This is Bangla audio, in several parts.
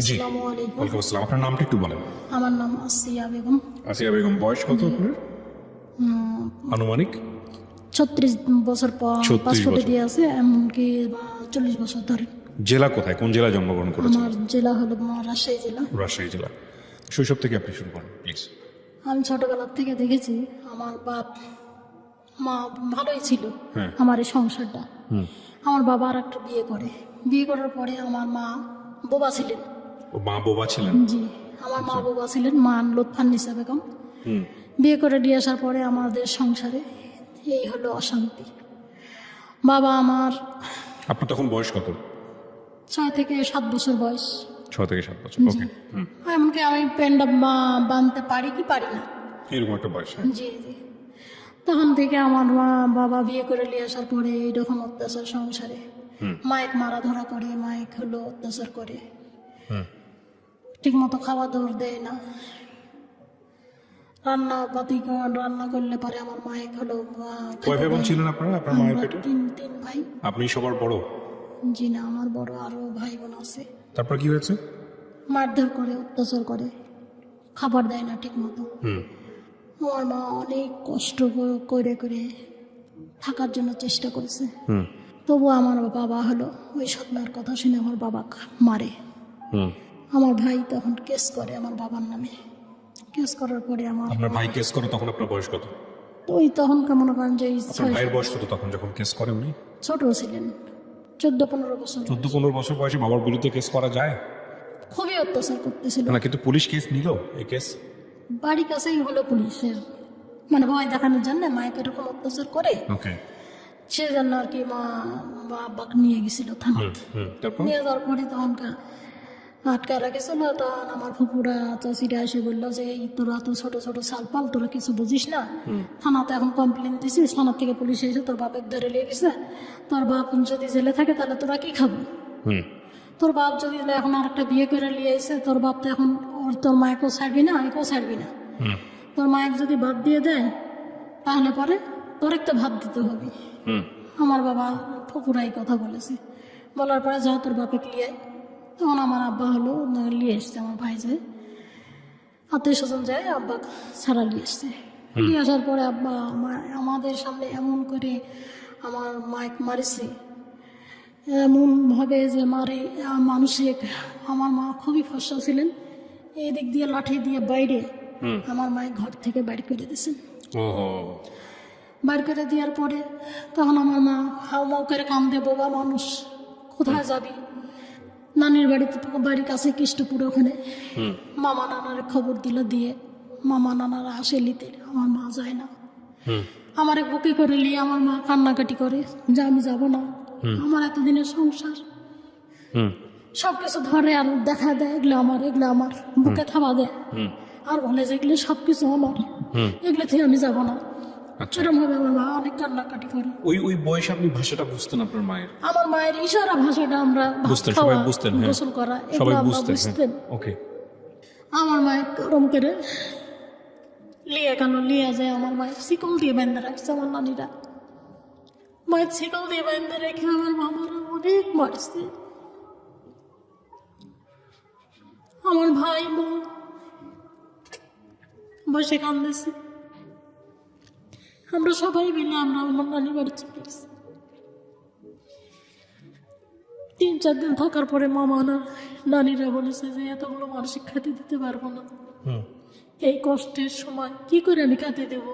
জি, আসসালামু আলাইকুম। ওয়ালাইকুম আসসালাম। আপনার নামটা একটু বলেন। আমার নাম আসিয়া বেগম। আসিয়া বেগম, বয়স কত আপনার? আনুমানিক 36 বছর 36 পাসপোর্টে বছর। দিয়ে আছে, এমনকি 40 বছর ধরে। জেলা কোথায়, কোন জেলায় জন্মগ্রহণ করেছেন? আমার জেলা হলো রাজশাহী জেলা। রাজশাহী জেলা। শৈশব থেকে আপনি শুরু করেন প্লিজ। আমি ছোটবেলা থেকে দেখেছি আমার বাপ মা ভালোই ছিল। হ্যাঁ। আমার এই সংসারটা, আমার বাবা আর একটা বিয়ে করে, বিয়ে করার পরে আমার মা বোবা ছিলেন। ও মা বোবা ছিলেন? জি, আমার মা বোবা ছিলেন, মা লুৎফান্নিসা বেগম। বিয়ে করে নিয়ে আসার পরে আমাদের সংসারে এই হলো অশান্তি। বাবা আমার আপনার তখন বয়স কত? 6 থেকে 7 বছর বয়স। 6 থেকে 7 বছর, ওকে। এমনকি আমি প্যান্টটা বাঁধতে পারি কি পারি না। এরকম একটা বয়স। জি জি। তখন থেকে আমার মা বাবা বিয়ে করে নিয়ে আসার পরে এইরকম অত্যাচার সংসারে, মাইক মারা ধরা করে, মাইক হলো অত্যাচার করে, ঠিক মতো খাওয়া দাওয়ার দেয় না, রান্না করলে পরে আমার মাইক হলো কয় ভাই বোন ছিলেন আপনারা, আপনার মায়ের আমরা পেটে? তিন ভাই। আপনি সবার বড়? জি না, আমার বড় আরো ভাই বোন আছে। তারপর কি হয়েছে? মারধর করে, অত্যাচার করে, খাবার দেয় না ঠিক মতো। আমার মা অনেক কষ্ট করে করে থাকার জন্য চেষ্টা করেছে, তবু আমার বাবা হলো ওই সৎমার কথা শুনে আমার বাবা মারে। আমার ভাই তখন কেস করে আমার বাবার নামে। কেস করার পরে আমার আপনার ভাই কেস করে, তখন আপনার বয়স কত? ওই তখন কেমন করেন যে আপনার ভাইয়ের বয়স কত তখন যখন কেস করেন উনি? ছোট ছিলেন, 14-15 বছর। 14-15 বছর বয়সে বাবার বিরুদ্ধে কেস করা যায় খুবই অত্যাচার করতেছিল। না? কিন্তু পুলিশ কেস নিল এই কেস? বাড়ির কাছেই হলো পুলিশের, মানে ভয় দেখানোর জন্য মায়ের এরকম অত্যাচার করে, ওকে। সেজন্য আর কি মা বাবাকে নিয়ে গেছিল থানাতে। তারপর নিয়ে যাওয়ার পরে তখন আটকা রেখেছিল। তখন আমার ফুপুরা চাষিরা এসে বললো যে এই তোরা তো ছোট ছোট সালপাল, তোরা কিছু বুঝিস না, থানাতে এখন কমপ্লেন দিছিস, থানা থেকে পুলিশ এসে তোর বাপের ধরে নিয়ে গেছে, তোর বাপ যদি জেলে থাকে তাহলে তোরা কি খাবি? তোর বাপ যদি এখন আর একটা বিয়ে করে নিয়ে এসে, তোর বাপ তো এখন তোর মায়েকেও ছাড়বি না, একেও ছাড়বি না। তোর মায়ের যদি ভাত দিয়ে দেয় তাহলে পরে তোর একটা ভাত দিতে হবে। আমার বাবা ফুপুরাই কথা বলেছে, বলার পরে যা তোর বাপে লিয়ে, তখন আমার আব্বা হলো নিয়ে এসছে, আমার ভাই যায় আত্মীয় স্বজন যায়, আব্বা ছাড়া নিয়ে এসছে। নিয়ে আসার পরে আব্বা আমাদের সামনে এমন করে আমার মাইক মারিছে, এমন ভাবে যে মারে মানসিক। আমার মা খুবই ফর্সা ছিলেন, এই দিক দিয়ে লাঠি দিয়ে বাইরে আমার মায়ের ঘর থেকে বাইর করে দিয়েছেন। বাইর করে দেওয়ার পরে তখন আমার মা হাউমাউ করে কান্দে, বোবা মানুষ কোথায় যাবি? নানির বাড়িতে, বাড়ির কাছে কৃষ্টপুর, ওখানে মামা নানার খবর দিল, দিয়ে মামা নানারা আসে নিতে, আমার মা যায় না। আমার বুকে করে নিয়ে আমার মা কান্নাকাটি করে যে আমি যাব না, আমার এতদিনের সংসার সবকিছু ধরে আর দেখা দেয়, এগুলো আমার বুকে থাবা দেয় আর বলে যে এগুলো সবকিছু আমার, এগুলো থেকে আমি যাব না। এরকম ভাবে আমার মা অনেক কান্নাকাটি করে। ওই বয়সে আপনি ভাষাটা বুঝতেন আপনার মায়ের? আমার মায়ের ইশারা ভাষাটা আমরা বুঝতেন, সবাই বুঝতেন, হ্যাঁ। গোসল করা সবাই এগুলো আমরা বুঝতেন, বুঝতেন। ওকে। আমার মায়ের গরম করে লিয়ে গেল, লিয়ে যায় আমার মায়ের শিকল দিয়ে বেঁধে রাখছে আমার নানিরা। মায়ের শিকল দিয়ে বেঁধে রেখে আমার মামারা অনেক মারছে। আমার ভাই বোন বসে কান্দেছে, আমরা সবাই মিলে আমরা আমার নানি বাড়ি চলে গেছি। 3-4 দিন থাকার পরে মামা নানিরা বলেছে যে এতগুলো মানসিক খেতে দিতে পারবো না, এই কষ্টের সময় কি করে আমি খেতে দেব?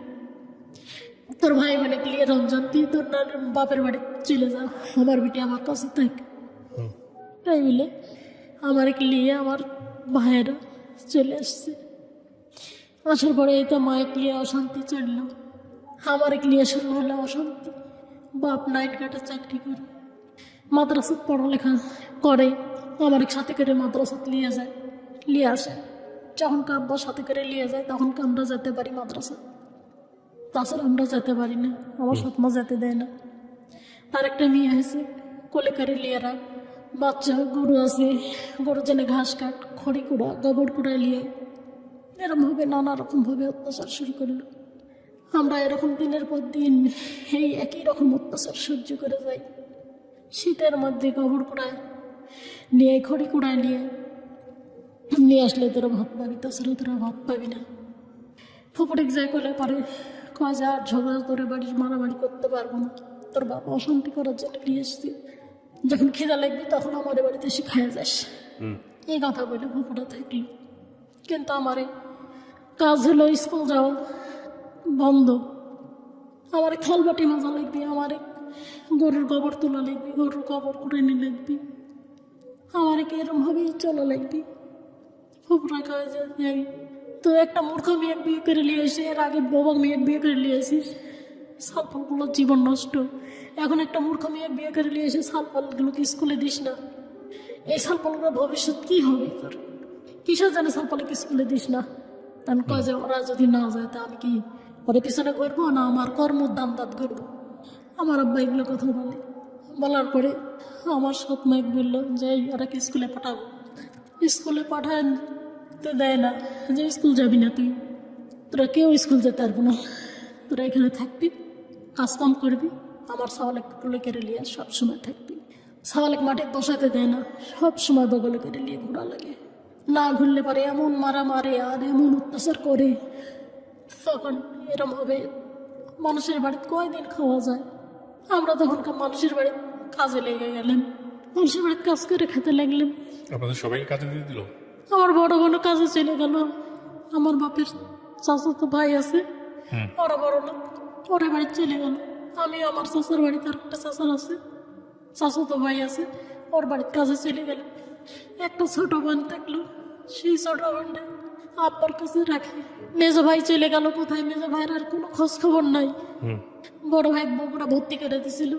তোর ভাই মানে ক্লিয়ার রঞ্জন, তুই তোর বাপের বাড়ি চলে যা, আমার বেটি আমার কাছে থাকে। তাই বলে আমার ক্লিয়ে আমার ভাইয়েরা চলে আসছে। আসার পরে এই তো মায়ের ক্লিয়ে অশান্তি চলল, আমার ক্লিয়ে শুরু হলো অশান্তি। বাপ নাইট গার্ডের চাকরি করে, মাদ্রাসাত পড়ালেখা করে, আমার সাথে করে মাদ্রাসাত নিয়ে আসে। যখন আব্বা সাথে করে নিয়ে যায় তখন আমরা যেতে পারি মাদ্রাসা, তাছাড়া আমরা যেতে পারি না, আমার সৎমা যেতে দেয় না। তার একটা মেয়ে হয়েছে, কোলে করে নিয়ে রাখ, বাচ্চা গরু আছে, গরু জেনে ঘাস কাট, খড়ি কুড়া, গোবর কুড়া নিয়ে এরকমভাবে নানা রকমভাবে অত্যাচার শুরু করলো। আমরা এরকম দিনের পর দিন এই একই রকম অত্যাচার সহ্য করে যাই। শীতের মধ্যে গোবর কুড়ায় নিয়ে, খড়ি কুড়ায় নিয়ে নিয়ে আসলে তোরা ভাত পাবি, তাছাড়া তোরা ভাত পাবি না। ফুপুটিক যাই করলে পারে কয় যে আর ঝগড়া তোরে বাড়ির মারামারি করতে পারবো না, তোর বাবা অশান্তি করার জন্য নিয়ে এসছি, যখন খিদা লাগবে তখন আমাদের বাড়িতে এসে খাইয়া যাস। এই কথা বলে ফুপুটা থাকলো। কিন্তু আমার কাজ হলো স্কুল যাওয়া বন্ধ, আমার থালবাটি মাজা লাগবে, আমার গরুর গোবর তোলা লাগবে, গরুর গোবর কুড়ানি লাগবে, আমার এরমভাবেই চলা লাগবে। ফুপুরা কয় যে এই তো একটা মূর্খ মেয়ে বিয়ে করে নিয়ে এসে, এর আগে বাবা মেয়ে বিয়ে করে নিয়ে আসিস, সালফলগুলোর জীবন নষ্ট। এখন একটা মূর্খ মেয়ে বিয়ে করে নিয়ে এসে সালফলগুলোকে স্কুলে দিস না, এই সালফলগুলোর ভবিষ্যৎ কি হবে তোর? কিসের জানে সালফলকে স্কুলে দিস না? কারণ কয় যে ওরা যদি না যায় তা আমি কি ওদের পিছনে ঘুরবো না আমার কর্মর দাম দাঁত ঘুরবো? আমার আব্বা এগুলো কথা বলে। বলার পরে আমার সৎ মাইক বললো যে ওরাকে স্কুলে পাঠাবো। স্কুলে পাঠায় তো দেয় না, যে স্কুল যাবি না তুই, তোরা কেউ স্কুল যেতে পারবো না, তোরা এখানে থাকবি, কাজকাম করবি, আমার সাওয়ালেক তুলে কেড়ে নিয়ে সবসময় থাকবি। সাওয়ালেক মাঠে বসাতে দেয় না, সবসময় বগলে কেড়ে নিয়ে ঘোরা লাগে। না ঘুরলে পারে এমন মারা মারে আর এমন অত্যাচার করে, তখন এরম হবে মানুষের বাড়িতে কয়দিন খাওয়া যায়? আমরা তখনকার মানুষের বাড়িতে কাজে লেগে গেলাম, মানুষের বাড়িতে কাজ করে খেতে লাগলাম। আপনাদের সবাইকে কাজে দিয়ে দিল? আমার বড় বোনও কাজে চলে গেল, আমার বাপের চাচাতো ভাই আছে, ওরা বড় লোক, ওরা বাড়িতে চলে গেল। আমি আমার চাচার বাড়িতে আর একটা চাচার আছে, চাচাতো ভাই আছে, ওর বাড়িতে কাজে চলে গেল। একটা ছোট বোন থাকলো, সেই ছোট বোনটা আব্বার কাছে রাখে। মেজো ভাই চলে গেল কোথায়, মেজো ভাইয়ের আর কোনো খোঁজ খবর নাই। বড় ভাই বগুড়া ভর্তি করে দিয়েছিল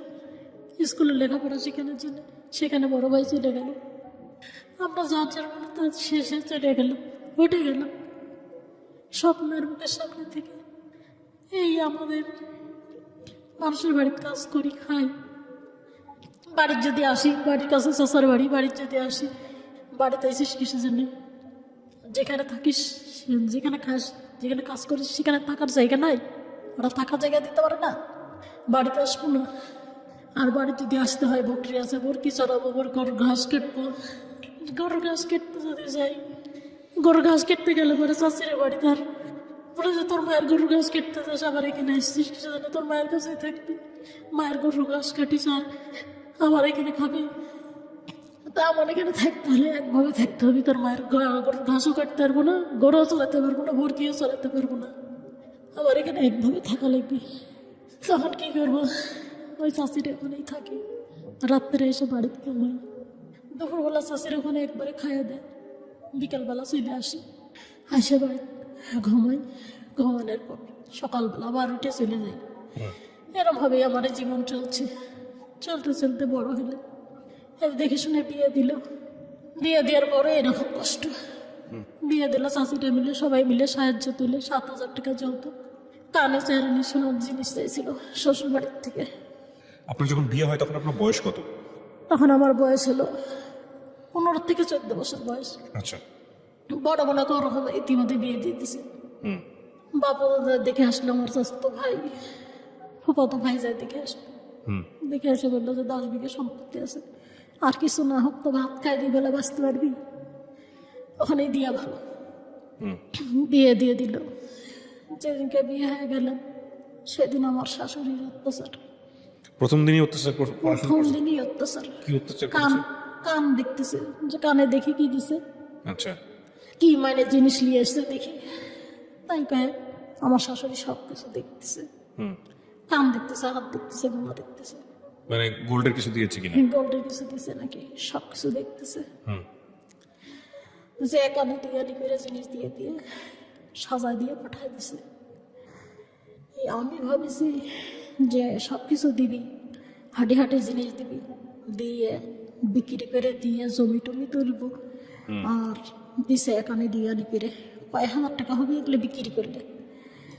স্কুলে লেখাপড়া শেখানোর জন্য, সেখানে বড় ভাই চলে গেল। আমরা যার যার মনে তার শেষে চলে গেলাম, উঠে গেলাম স্বপ্নের মুখের সামনে থেকে। এই আমাদের মানুষের বাড়িতে কাজ করি, খাই। বাড়ির যদি আসি, বাড়ির কাছে চাচার বাড়ি, বাড়ির যদি আসি, বাড়িতে এসিস কিসের জন্য? যেখানে থাকিস, যেখানে খাস, যেখানে কাজ করিস সেখানে থাকার জায়গা নাই, ওরা থাকার জায়গা দিতে পারে না, বাড়িতে আসবো না। আর বাড়ি যদি আসতে হয়, বকরি আছে, বরকি চড়াবো, গরুর ঘাস কাটবো, গরুর ঘাস কাটতে যদি যাই, গরুর ঘাস কাটতে গেলে পরে চাষির বাড়ি তার বলে যে তোর মায়ের গরুর ঘাস কাটতে যাস, আবার এখানে আসছিস কিছু জানে, তোর মায়ের কাছেই থাকবি, মায়ের গরুর ঘাস কাটিস আর আমার এখানে খাবি। তা আমার এখানে থাকতে হলে একভাবে থাকতে হবে, তোর মায়ের গরুর ঘাসও কাটতে পারবো না, গরুও চালাতে পারবো না, বরকিও চালাতে পারবো না, আমার এখানে একভাবে থাকা লাগবে। তখন কী করবো? ওই চাষির ওখানেই থাকি, রাত্রে এসে বাড়িতে ঘুমাই, দুপুরবেলা চাষির ওখানে একবারে খাইয়ে দেয়, বিকালবেলা চলে আসি, আসে বাড়িতে ঘুমাই, ঘুমানোর পর সকালবেলা আবার উঠে চলে যাই। এরমভাবেই আমার জীবন চলছে। চলতে চলতে বড় হলে দেখে শুনে বিয়ে দিল, বিয়ে দেওয়ার পরে এরকম কষ্ট। বিয়ে দিল চাষিটা মিলে, সবাই মিলে সাহায্য তুলে 7,000 টাকা যৌতুক, কানে চেহারানি সোনার জিনিস চাইছিল শ্বশুর বাড়ির থেকে। আপনার যখন বিয়ে হয় তখন আপনার বয়স কত? তখন আমার বয়স হলো 15 থেকে 14 বছর বয়স। আচ্ছা। বড় বোনাকে ওরকম ইতিমধ্যে বিয়ে দিয়ে দিছে। বাবা দেখে আসলো, আমার চাচাতো ভাই, ফুফাতো ভাই যায় দেখে আসলো, দেখে এসে বললো যে 10 বিঘা সম্পত্তি আছে, আর কিছু না হোক তো ভাত খাই দিয়ে বেলা বাঁচতে পারবি, ওখানেই দিয়া ভালো। বিয়ে দিয়ে দিল। যেদিনকে বিয়ে হয়ে গেলাম সেদিন আমার শাশুড়ির অত্যাচার, প্রথম দিনই অত্যাচার প্রথম দিনই অত্যাচার। কি অত্যাচার কান করেছে? কান দেখতেছে, যে কানে দেখি কি দিছে, আচ্ছা। কি মানে জিনিস নিয়ে এসছে দেখি, তাই কয়ে আমার শাশুড়ি সব কিছু দেখতেছে, কান দেখতেছে, হাত দেখতেছে, গোমা দেখতেছে, মানে গোল্ডের কিছু দিয়েছে কিনা? গোল্ডের কিছু দিছে নাকি, সব কিছু দেখতেছে। যে কানে টিয়ালি করে জিনিস দিয়ে দিয়ে সাজায় দিয়ে পাঠাই দিছে। আমি ভাবিছি যে সব কিছু দিবি, হাঁটি হাঁটি জিনিস দিবি, দিয়ে বিক্রি করে দিয়ে জমি টমি তুলবো, আর দিছে এখানে দিয়ে আনি করে কয়েক হাজার টাকা হবে এগুলো বিক্রি করলে।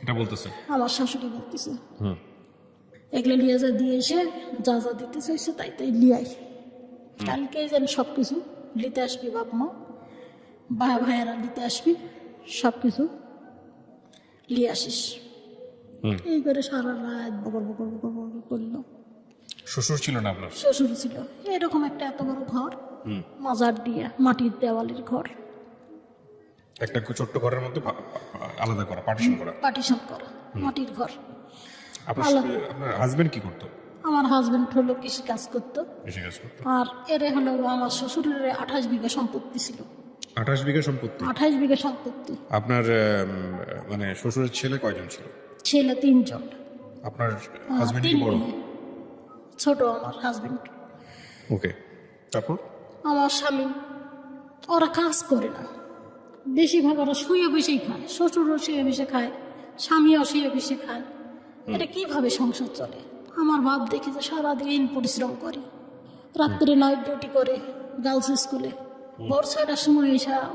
এটা বলতেছে আমার শাশুড়ি বলতেছে এগুলো নিয়ে যা দিয়ে এসে যা যা দিতে চাইছে তাই তাই লিয়াই, কালকে যেন সব কিছু নিতে আসবি, বাপ মা ভাইয়েরা নিতে আসবি, সব কিছু নিয়ে আসিস। এই করে সারা রাত বকর বকর বকর বকর করলো। শ্বশুর ছিল না আপনার? শ্বশুর ছিল। এরকম একটা এত বড় ঘর, মাজার দিয়ে মাটির দেওয়ালের ঘর, একটা ছোট্ট ঘরের মধ্যে আলাদা করা, পার্টিশন করা। পার্টিশন করা, মাটির ঘর। আপনার আপনার হাজবেন্ড কি করতো? আমার হাজবেন্ড হলো কৃষি কাজ করতো, কৃষিকাজ করতো। আর এরে হলো আমার শ্বশুরের 28 বিঘা সম্পত্তি ছিল। 28 বিঘা সম্পত্তি? 28 বিঘা সম্পত্তি। আপনার মানে শ্বশুরের ছেলে কয়জন ছিল? ছেলে 3 জন। আপনার হাজবেন্ড কি 3 বড়? মেয়ে। ছোট আমার হাজবেন্ড। ওকে, তারপর? আমার স্বামী, ওরা কাজ করে না, বেশিরভাগ ওরা শুয়ে বসেই খায়। শ্বশুরও শুয়ে বসে খায়, স্বামীও শুয়ে বসে খায়। এটা কিভাবে সংসার চলে? আমার বাপ দেখি যে সারাদিন পরিশ্রম করে, রাত্রে নাইট ডিউটি করে গার্লস স্কুলে। ভোর 6টার সময়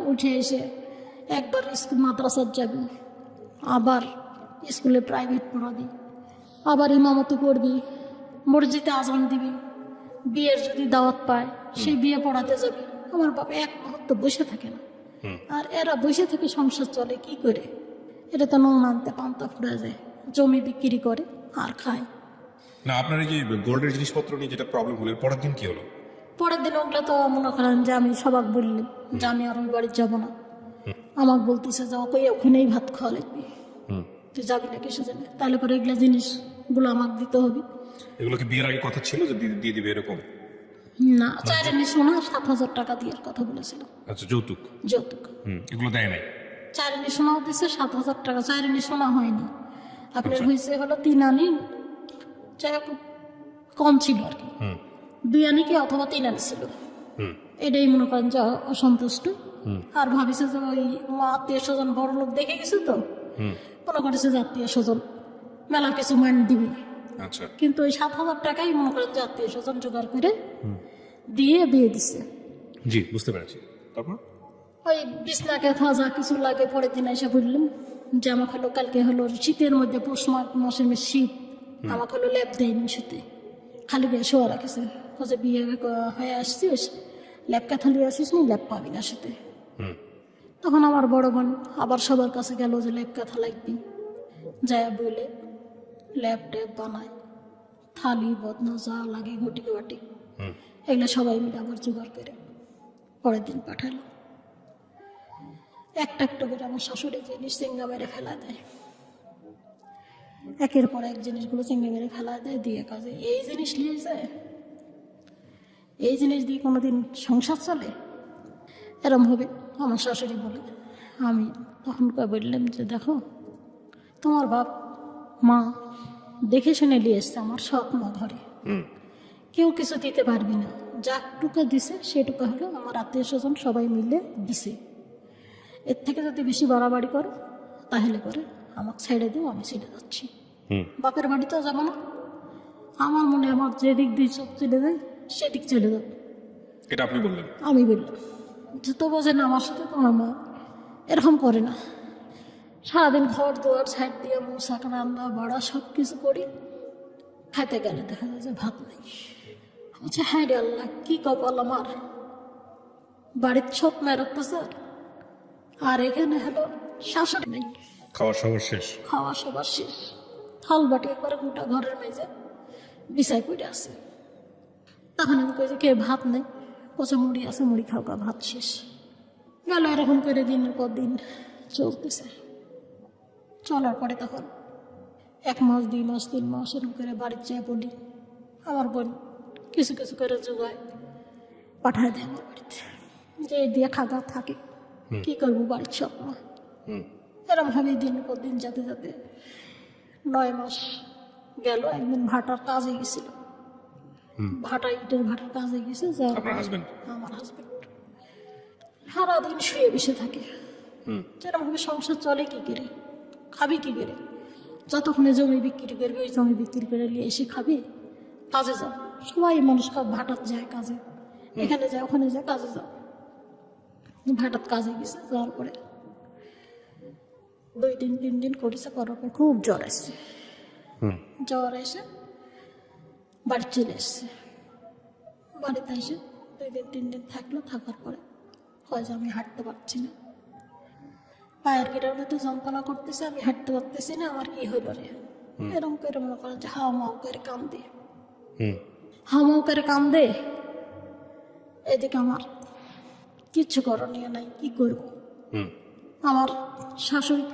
উঠে এসে একবার স্কুল মাদ্রাসার যাবি, আবার স্কুলে প্রাইভেট পড়াবি, আবার ইমামতি করবি, মসজিদে আজান দিবি, বিয়ের যদি দাওয়াত পায় সেই বিয়ে পড়াতে যাবি। আমার বাবা এক মুহূর্ত বসে থাকে না। আর এরা বসে থেকে সংসার চলে কি করে? এটা তো নুন আনতে পান্তা ফুরা যায়, জমি বিক্রি করে আর খায়। না, আপনার এই যে গোল্ডের জিনিসপত্র নিয়ে যেটা প্রবলেম হলো, পরের দিন কি হলো? পরের দিন ওগুলো তো মনে করেন যে আমি সবাক বললাম যে আমি আর ওই বাড়ি যাবো না। আমাকে বলতেছে যে ওকে ওখানেই ভাত খাওয়া লাগবে, তুই যাবি না কিসে জানে? তাহলে পরে এগুলো জিনিসগুলো আমাকে দিতে হবে। এগুলো কি বিয়ের আগে কথা ছিল যে দিয়ে দিবে এরকম? না, চাইরেনি শোনা 7,000 টাকা দিয়ে কথা বলেছিল। আচ্ছা, যৌতুক? যৌতুক। এগুলো দেয় নাই? চাইরেনি শোনাও দিচ্ছে 7,000 টাকা। চাইরেনি শোনা হয়নি, আপনার হয়েছে হলো 3 আনি, যাই হোক কম ছিল আর কি। 2 আনি কি অথবা 3 আনি ছিল। এটাই মনে করেন যে অসন্তুষ্ট। আর ভাবিছে যে ওই আত্মীয় স্বজন বড় লোক দেখে গেছে তো, মনে করেছে যে আত্মীয় স্বজন মেলা কিছু মান দিবি। আচ্ছা। কিন্তু ওই 7,000 টাকাই মনে করেন যে আত্মীয় স্বজন জোগাড় করে দিয়ে বিয়ে দিচ্ছে। জি, বুঝতে পেরেছি। তারপর? ওই বিছনা কেথা যা কিছু লাগে পরের দিন এসে বললাম যে আমাকে হলো কালকে হলো শীতের মধ্যে পৌষ মাসের শীত, আমাকে হলো ল্যাপ দেয়নি শীতে, খালি গায়ে শোয়া রাখেছে। যে বিয়ে হয়ে আসছিস, ল্যাপ কাঁথা লিয়ে আসিস নি, ল্যাপ পাবি না শীতে। তখন আমার বড় বোন আবার সবার কাছে গেল যে ল্যাপ কাঁথা লাগবি, যায় বলে ল্যাপ ট্যাপ বানায়, থালি বদনা যা লাগে ঘটি বাটি এগুলো সবাই মিলে আবার জোগাড় করে পরের দিন পাঠালো। একটা একটা করে আমার শাশুড়ি জিনিস চেঙ্গা মেরে ফেলা দেয়, একের পর এক জিনিসগুলো চেঙ্গা মেরে ফেলা দেয় দিয়ে কাজে এই জিনিস নিয়ে যায়, এই জিনিস দিয়ে কোনোদিন সংসার চলে? এরম হবে? আমার শাশুড়ি বলে। আমি তখন বললাম যে দেখো, তোমার বাপ মা দেখে শুনে নিয়ে এসছে আমার স্বপ্ন ঘরে, কেউ কিছু দিতে পারবি না, যাটুকু দিছে সেটুকু হলো আমার আত্মীয় স্বজন সবাই মিলে দিছে। এর থেকে যদি বেশি বাড়াবাড়ি করো তাহলে করে আমাকে ছেড়ে দিও, আমি ছেড়ে যাচ্ছি, বাপের বাড়িতেও যাবো না। আমার মনে আমার যেদিক দিয়ে চোখ চলে যায় সেদিক চলে যাবে। এটা আপনি বললেন? আমি বললাম যে তো বোঝে না আমার সাথে তোমার মা এরকম করে না, সারাদিন ঘর দুয়ার ছাইড দিয়ে মশা রান্না বাড়া সব কিছু করি, খাইতে গেলে দেখা যায় যে ভাত নেই। বলছে হ্যাঁ রে আল্লাহ, কি কপাল আমার, বাড়ির সব মেরোতেছে আর এখানে হলো শাশুড়ি নেই, খাওয়া সবার শেষ? খাওয়া সবার শেষ, থাল বাটি একবারে গোটা ঘরের মেঝে বিছাই পড়ে আছে। তখন আমি কই যে কে ভাত নেই, কোচা মুড়ি আছে, মুড়ি খাওয়া, ভাত শেষ। গেল এরকম করে দিনের পর দিন চলতেছে। চলার পরে তখন 1 মাস 2 মাস 3 মাস এরকম করে বাড়ির চেয়ে বলি, আমার বোন কিছু কিছু করে জোগায় পাঠায় দেয় আমার বাড়িতে, যে দিয়ে খাওয়া থাকে, কি করবো বাড়ির সব মা। এরকম ভাবে দিনের পর দিন যেতে যেতে 9 মাস গেল। একদিন ভাটার কাজে গেছিল, ভাটা ইটের ভাটার কাজে গেছে। আপনার হাজবেন্ড? আমার হাজবেন্ড সারাদিন শুয়ে বসে থাকে। যেরকম ভাবে সংসার চলে কি করে, খাবি কি করে? যতক্ষণে জমি বিক্রি করবি, ওই জমি বিক্রি করে নিয়ে এসে খাবি, কাজে যাও। সবাই মানুষ ভাটাত যায় কাজে, এখানে যায় ওখানে যায়, কাজে যাও। ভাটাত কাজে গেছে, যাওয়ার পরে 2 দিন 3 দিন করেছে, করার পর খুব জ্বর আসছে। জ্বর এসে বাড়ি চলে এসছে। বাড়িতে এসে 2 দিন 3 দিন থাকলো, থাকার পরে হয় যে আমি হাঁটতে পারছি না, পায়ের গিটার মধ্যে যন্ত্রণা করতেছে, আমি হাঁটতে পারতেছি না, আমার কি হলো রে? এরকম করে মনে করেন যে হাও মাও করে কান্দে, হাও মাও করে কান্দে। এদিকে আমার কিচ্ছু করণীয় নাই, কি করবো? আমার শাশুড়ি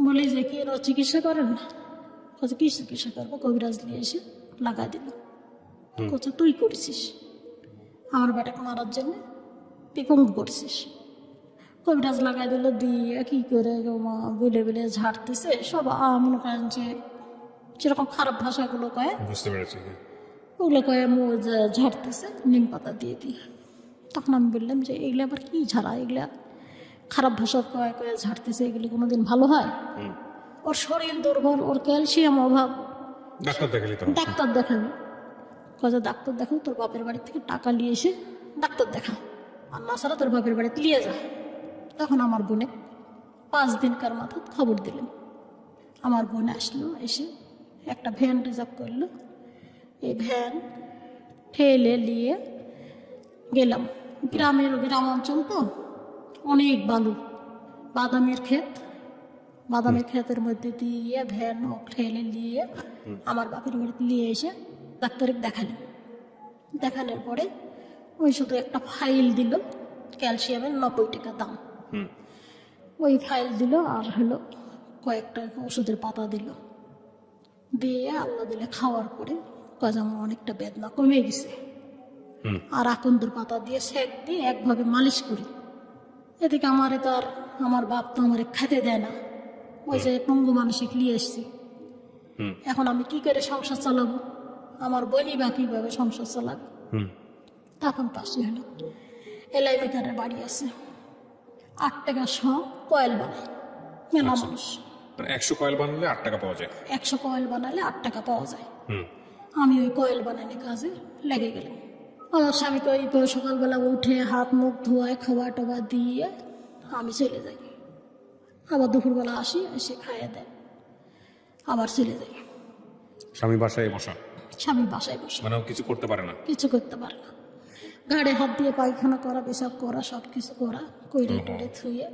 বলি যে কি এরা চিকিৎসা করেন না, বলছে কি চিকিৎসা করবো, কবিরাজ নিয়ে এসে লাগাই দিল। বলছে তুই করেছিস আমার বেটাকে মারার জন্য, তুই পঙ্গু করছিস। কবিরাজ লাগাই দিল, দিয়ে কি করে মা বলে বলে ঝাড়তেছে সব। মনে করেন যে যেরকম খারাপ ভাষাগুলো কয়, বুঝতে পেরেছি। ওগুলো কয়ে ঝাড়তেছে নিম পাতা দিয়ে দিয়ে। তখন আমি বললাম যে এগুলো আবার কি ঝাড়া, এগুলা খারাপ ভাষা কয়ে কয়ে ঝাড়তেছে, এগুলি কোনোদিন ভালো হয়? ওর শরীর দুর্বল, ওর ক্যালসিয়াম অভাব, ডাক্তার দেখালি তো? ডাক্তার দেখাবি। কয়ে ডাক্তার দেখাও, তোর বাপের বাড়ি থেকে টাকা নিয়ে এসে ডাক্তার দেখা, আর না ছাড়া তোর বাপের বাড়িতে নিয়ে যা। তখন আমার বোনে 5 দিনকার মাথা খবর দিলেন। আমার বোন আসলো, এসে একটা ভ্যান রিজার্ভ করলো। এই ভ্যান ঠেলে নিয়ে গেলাম। গ্রাম অঞ্চল তো, অনেক বালু, বাদামের ক্ষেত, বাদামের ক্ষেতের মধ্যে দিয়ে ভ্যান ঠেলে নিয়ে আমার বাপের বাড়িতে নিয়ে এসে ডাক্তারকে দেখালাম। দেখানোর পরে ওই শুধু একটা ফাইল দিল, ক্যালসিয়ামের 90 টাকা দাম। ওই ফাইল দিল আর হলো কয়েকটা ওষুধের পাতা দিল, দিয়ে আল্লাহ দিলে খাওয়ার পরে কাজ আমার অনেকটা বেদনা কমে গেছে। আর আকন্দর পাতা দিয়ে সেক দিয়ে একভাবে মালিশ করি। এদিকে আমারে তো আর আমার বাপ তো আমারে খেতে দেয় না, ওই যে পঙ্গু মানসিক নিয়ে এসছি। এখন আমি কি করে সংসার চালাবো, আমার বোনই বা কিভাবে সংসার চালাবে? তখন পাশে হলো এলাই মেকারের বাড়ি আছে, 8 টাকা কয়েল বানায় মেলা মানুষ। 100 কয়েল বানালে 8 টাকা পাওয়া যায়? 100 কয়েল বানালে 8 টাকা পাওয়া যায়। আমি ওই কয়েল বানানোর কাজে লেগে গেলাম। আমার স্বামীকে ওই সকালবেলা উঠে হাত মুখ ধোয়ায়, খাবার টাবার দিয়ে আমি চলে যাই। আবার দুপুরবেলা আসি, এসে খাইয়ে দেয়, আবার চলে যাই। স্বামী বাসায় বসা? স্বামী বাসায় বসে, মানে ও কিছু করতে পারে না? কিছু করতে পারে না। ঘাড়ে হাত দিয়ে পায়খানা করা, পেশাব করা, সব কিছু করা, কইরে টরে থুয়ে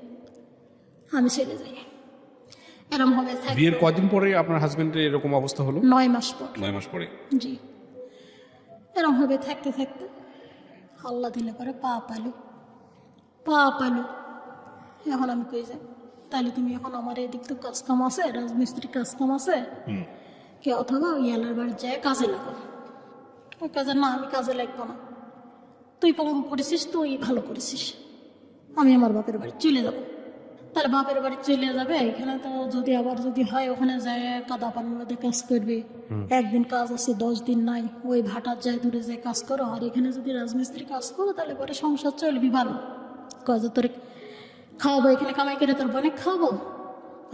আমি চলে যাই। এরম হবে বিয়ের কদিন পরে আপনার হাজবেন্ডের এরকম অবস্থা হলো? 9 মাস পর। 9 মাস পরে? জি। এরম হবে থাকতে থাকতে আল্লাহ দিলে পরে পা পাইলো। এখন আমি কই যাই, তাহলে তুমি এখন আমার এদিক তো কাজ কাম আছে, রাজমিস্ত্রি কাজ কাম আছে, কে অথবা ওই এলার বাড়ি যায় কাজে লাগো। ওই কাজে না, আমি কাজে লাগবো না, তুই পঙ্গু করেছিস, তুই ভালো করেছিস, আমি আমার বাপের বাড়ি চলে যাবো। তাহলে বাপের বাড়ি চলে যাবে, এখানে তো যদি হয় ওখানে যায় কাদা পানির মধ্যে কাজ করবে, একদিন কাজ আছে 10 দিন নাই, ওই ভাটার যায় দূরে যায় কাজ করো, আর এখানে যদি রাজমিস্ত্রি কাজ করো তাহলে পরে সংসার চলবি ভালো। কাজ তোর খাওয়াবো, এখানে কামাই করে তোর বোনে খাওয়াবো,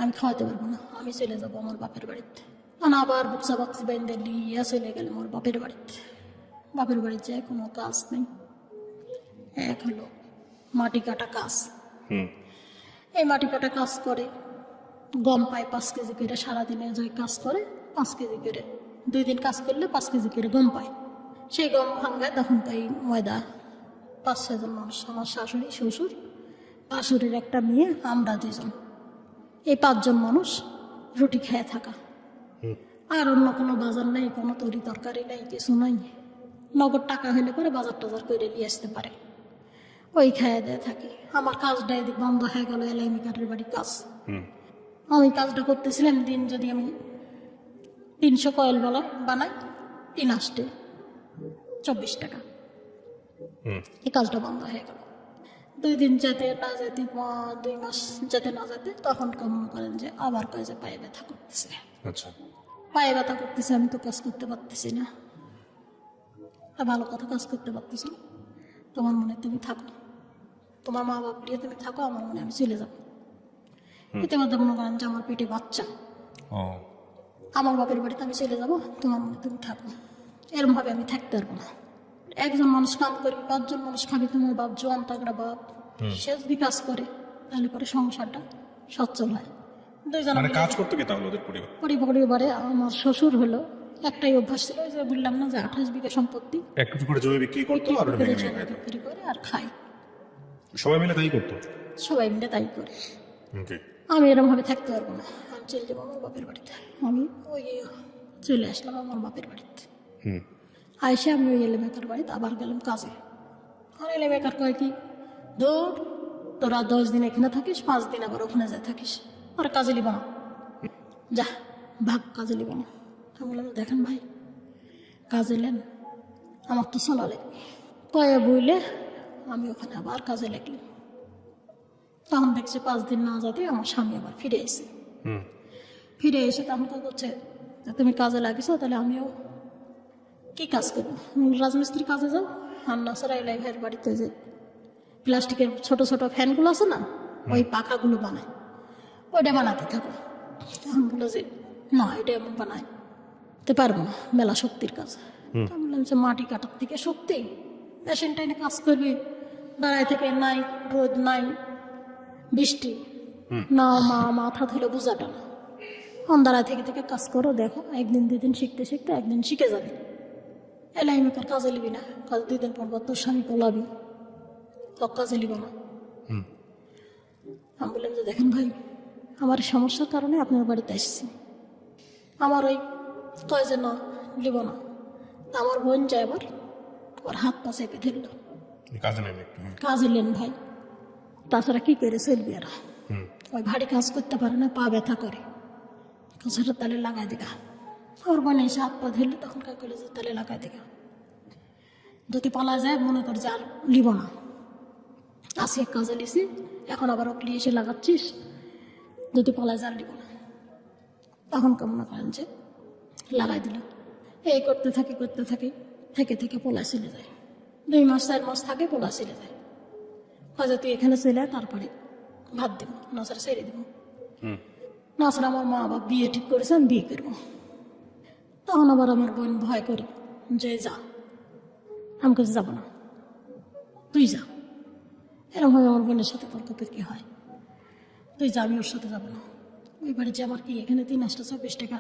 আমি খাওয়াতে পারবো না, আমি চলে যাবো আমার বাপের বাড়িতে। আবার বুকসা বাক্সি বেঁধে নিয়ে চলে গেলাম আমার বাপের বাড়িতে। বাপের বাড়িতে যায় কোনো কাজ নেই, এক হলো মাটি কাটা কাজ। এই মাটি কাটা কাজ করে, গম পায় 5 কেজি করে, সারাদিনে যায় কাজ করে 5 কেজি করে, 2 দিন কাজ করলে 5 কেজি করে গম পায়। সেই গম ভাঙ্গায় তখন পাই ময়দা। 5-6 জন মানুষ, আমার শাশুড়ি, শ্বশুর, শাশুড়ির একটা মেয়ে, আমরা 2 জন, এই 5 জন মানুষ রুটি খেয়ে থাকা। আর অন্য কোনো বাজার নেই, কোনো তরি তরকারি নেই, কিছু নাই। নগদ টাকা হলে পরে বাজার টাজার করে নিয়ে আসতে পারে, ওই খাইয়ে দিয়ে থাকি। আমার কাজটা এদিক বন্ধ হয়ে গেল, এলাই মেকারের বাড়ি কাজ। আমি কাজটা করতেছিলাম, দিন যদি আমি 300 কয়েল বানাই, 3 আসতে 24 টাকা। এই কাজটা বন্ধ হয়ে গেল। 2 দিন যেতে না যেতে, 2 মাস যেতে না যেতে, তখন মনে করেন যে আবার কাজে পায়ে ব্যথা করতেছে। আচ্ছা, পায়ে ব্যথা করতেছে, আমি তো কাজ করতে পারতেছি না, ভালো কথা কাজ করতে পারতেছি না। তোমার মনে তুমি থাকো, তোমার মা বাপ নিয়ে তুমি থাকো, আমার মনে আমি চলে যাবো। ইতিমধ্যে মনে করেন যে আমার পেটে বাচ্চা, আমার বাপের বাড়িতে আমি চলে যাবো, তোমার মনে তুমি থাকো। এরম ভাবে আমি থাকতে পারবো না। একজন মানুষ কাম করবি, 5 জন মানুষ খাবি, তোমার বাপ জোয়ান তাগড়া বাপ, সে যদি কাজ করে তাহলে পরে সংসারটা সচ্ছল হয়। 2 জন কাজ করতে কি তাহলে ওদের পরিবারে আমার শ্বশুর হলো একটাই অভ্যাস ছিল, যে বললাম না যে 28 বিঘা সম্পত্তি, একটু করে জমি বিক্রি করতো আর বিক্রি করে আর খাই। সবাই মিলে তাই করতো? সবাই মিলে তাই করে। আমি এরকম ভাবে থাকতে পারবো না, আমি চলে যাবো আমার বাপের বাড়িতে। আমি ওই চলে আসলাম আমার বাপের বাড়িতে। আইসে আমি ওই এলেমেকার বাড়িতে আবার গেলাম কাজে। আর এলেমেকার কয় কি, ধর তোরা 10 দিন এখানে থাকিস, 5 দিন আবার ওখানে যা থাকিস, আর কাজে লিব না, যা ভাগ, কাজে লিব না। আমি বললাম দেখেন ভাই, কাজে নেন, আমার তো চলা লাগবে। কয়ে বইলে আমি ওখানে আবার কাজে লাগলাম। তখন দেখছি 5 দিন না যেতে আমার স্বামী আবার ফিরে এসে তখন তো করছে যে তুমি কাজে লাগিস, তাহলে আমিও কি কাজ করবো, রাজমিস্ত্রি কাজে যাও। আর নাসারা এলাই ভাইয়ের বাড়িতে যে প্লাস্টিকের ছোট ছোট ফ্যানগুলো আছে না, ওই পাখাগুলো বানায়, ওইটা বানাতে থাকো। তখন বললো যে না, এটা এমন বানাইতে পারবো না, মেলা শক্তির কাজ। আমি বললাম যে মাটি কাটার থেকে শক্তি, মেশিন টাইনে কাজ করবি, দাঁড়ায় থেকে নাই, রোদ নাই, বৃষ্টি না, মাথা ধরে বোঝাটা না, দাঁড়ায় থেকে থেকে কাজ করো, দেখো 1 দিন 2 দিন শিখতে শিখতে একদিন শিখে যাবে। এলাই আমি তোর কাজে লিবি না, কাজ 2 দিন পর তোর স্বামী পলাবি, তোর কাজে লিব না। আমি বললাম যে দেখেন ভাই, আমার সমস্যার কারণে আপনার বাড়িতে এসেছি, আমার ওই কয় যে না লিব না। আমার বোন যায় আবার ওর হাত পা চেপে ধরল, কাজে নেন একটু। কাজে নেন ভাই, তাছাড়া কি করে চলবি? আর ওই ভারী কাজ করতে পারে না, পা ব্যথা করে, কাছাটা তালে লাগাই দিগা। ওর বোন এসে হাত পা ধরলে তখন কা করলে যে তালে লাগাই দিগা, যদি পালা যায় মনে কর যে আর লিব না, আসি এক কাজে লিছি, এখন আবার ওকে এসে লাগাচ্ছিস, যদি পালা যায় আর লিব না। তখন কেমন করেন যে লাগাই দিল, এই করতে থাকি থেকে থেকে পোলা চলে যায়। 2 মাস 4 মাস থাকে, পোলা চলে যায়। হয়তো তুই এখানে চলে আয়, তারপরে ভাত দিব, নাচারা ছেড়ে দিব। নাচারা আমার মা বাবা বিয়ে ঠিক করেছে, আমি বিয়ে করবো। তখন আবার আমার বোন ভয় করে যে যা, আমি কাছে যাবো না, তুই যা। এরকম ভাবে আমার বোনের সাথে তর্কতর্কি হয়, তুই যা, আমি ওর সাথে যাবো না। ওই বাড়িতে আমার কি এখানে 324 টাকা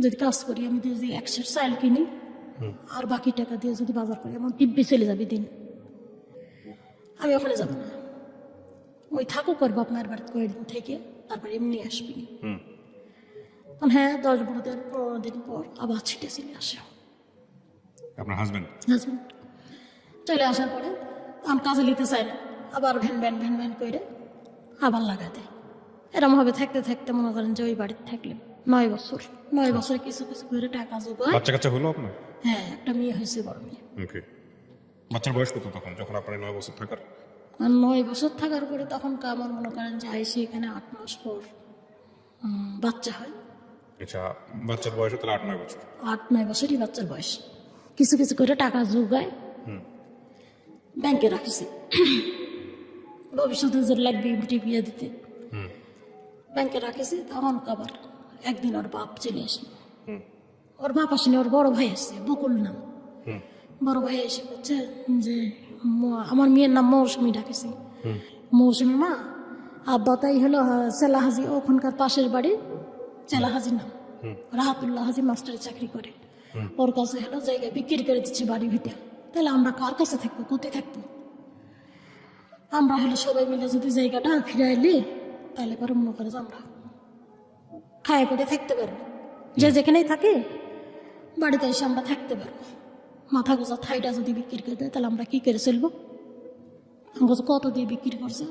যদি কাজ করি, আমি যদি 100 চাল কিনি, আর বাকি টাকা দিয়ে যদি বাজার করি, আমার দিব্যি চলে যাবে দিন। আমি ওখানে যাবো না, ওই থাকুক ওর বাপ মায়ের বাড়িতে কয়েকদিন থেকে তারপরে এমনি আসবি। হ্যাঁ, 10-15 দিন পর আবার ছিটে চলে আসে আপনার হাজবেন্ড চলে আসার পরে আমি কাজে নিতে চাই না, আবার ভ্যান ভ্যান করে আবার লাগাই দেয়। এরম ভাবে থাকতে থাকতে মনে করেন যে ওই বাড়িতে থাকলে 9 বছর, 9 বছরে কিছু কিছু করে টাকা জোগায়। বাচ্চা কাচ্চা হলো আপনার? হ্যাঁ, একটা মেয়ে হয়েছে, বড় মেয়ে। ওকে। বাচ্চার বয়স কত তখন, যখন আপনার 9 বছর থাকার? আর 9 বছর থাকার পরে তখন আমার মনে করেন যে আইসি এখানে 8 মাস পর বাচ্চা হয়। আচ্ছা, বাচ্চার বয়স তাহলে 8-9 বছর। 8-9 বছরই বাচ্চার বয়স। কিছু কিছু করে টাকা জোগায়, ব্যাংকে রাখিছি, ভবিষ্যতে যে লাগবে বিয়ে দিতে ব্যাংকে রাখিছি। তখন আবার একদিন ওর বাপ চলে আসলো, ওর বাপ আসেনি, ওর বড় ভাই আসছে, বকুল নাম। বড় ভাই এসে বলছে যে আমার মেয়ের নাম মৌসুমি ডাকেছি, মৌসুমি মা, আব্বা তাই হলো চেলা হাজি, ওখানকার পাশের বাড়ি চেলা হাজির নাম, রাহাতুল্লাহ হাজি মাস্টারে চাকরি করে, ওর কাছে হলো জায়গা বিক্রি করে দিচ্ছে বাড়ি ভিতরে। তাহলে আমরা কার কাছে থাকবো, কোথায় থাকবো? আমরা হলে সবাই মিলে যদি জায়গাটা ফিরাইলি, তাহলে পরে মনে করে যে আমরা খায় পেটে থাকতে পারবো, যে যেখানেই থাকে বাড়িতে এসে আমরা থাকতে পারবো। মাথা গোজা থাইটা যদি বিক্রি করে দেয়, তাহলে আমরা কি করে চলবো? কত দিয়ে বিক্রি করছে?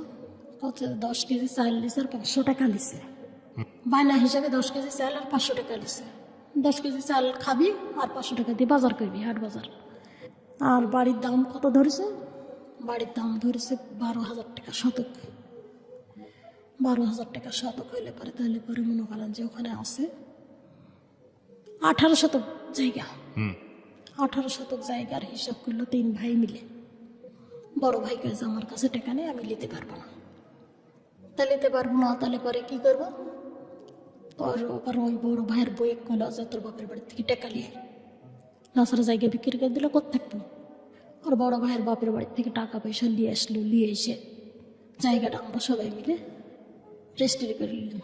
কত? 10 কেজি চাল লিছে আর 500 টাকা লিছে, বায়না হিসাবে 10 কেজি চাল আর 500 টাকা লিছে। 10 কেজি চাল খাবি আর 500 টাকা দিয়ে বাজার করবি, হাট বাজার। আর বাড়ির দাম কত ধরেছে? বাড়ির দাম ধরেছে 12,000 টাকা শতক। 12,000 টাকা শতক হইলে পরে, তাহলে পরে মনে করেন যে ওখানে আছে 18 শতক জায়গা। 18 শতক জায়গার হিসাব করলো 3 ভাই মিলে। বড় ভাই কাছে আমার কাছে টাকা নেই, আমি নিতে পারবো না। তা নিতে পারবো না, তাহলে পরে কি করবো? ওর ওই বড় ভাইয়ের বই কইলো যে তোর বাপের বাড়ি থেকে টাকা নিয়ে নাসারা জায়গা বিক্রি করে দিলে কোথা থাকবো? ওর বড় ভাইয়ের বাপের বাড়ি থেকে টাকা পয়সা নিয়ে আসলো, নিয়ে এসে জায়গাটা আমরা সবাই মিলে রেজিস্ট্রি করে নিলাম।